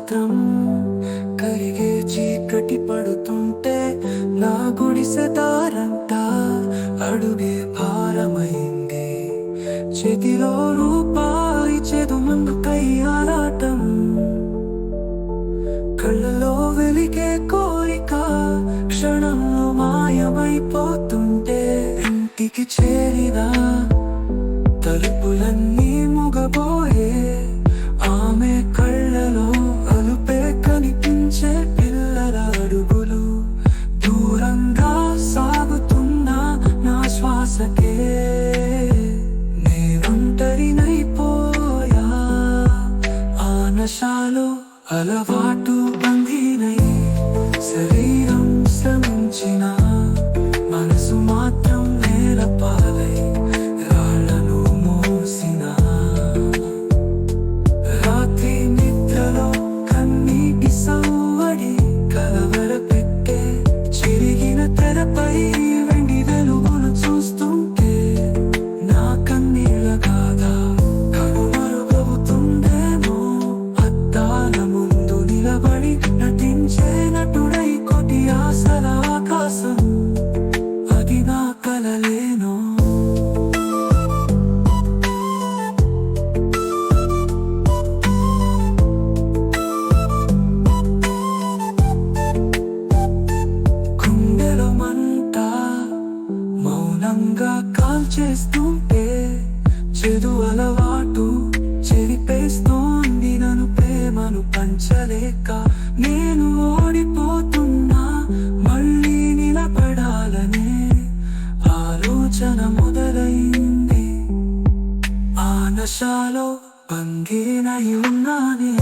మాత్రం కరిగే చీకటి పడుతుంటే నా గుడిసె దారంతా అడుగే భారమైంది. చేతిలో రూపాయి చేదు మందుకై ఆరాటం, కళ్ళలో వెలిగే కోరిక క్షణంలో మాయమైపోతుంటే ఇంటికి చేరిన తలుపులన్నీ మూగబోయే, ఆమె కళ్ళలో అలుపే కనిపించే, పిల్లల అడుగులు దూరంగా సాగుతున్న నా శ్వాసకే నేనొంటరినైపోయా. ఆ నశాలో అలవాటు బందీనై శరీరం శ్రమించిన మనసు మాత్రం నేలపాలై రాళ్లను మోసిన. రాత్రి నిద్రలో కన్నీటి సవ్వడి కలవరపెట్టే, చిరిగిన తెరపై వెండి వెలుగును చూస్తుంటే నా కన్నీళ్ళ గాథ కనుమరుగవుతుందేమో. అద్దాల ముందు నిలబడి నటించే నటుడై కొద్ది ఆశల ఆకాశం, అది నా కలలేనో. గుండెలో మంట మౌనంగా కాల్చేస్తుంటే, చెడు అలవాటు చెరిపేస్తోంది నన్ను. ప్రేమను పంచలేక నేను ఓడిపోతున్నా, మళ్ళీ నిలబడాలనే ఆలోచన మొదలైంది. ఆ నశాలో బందీనై ఉన్నానే.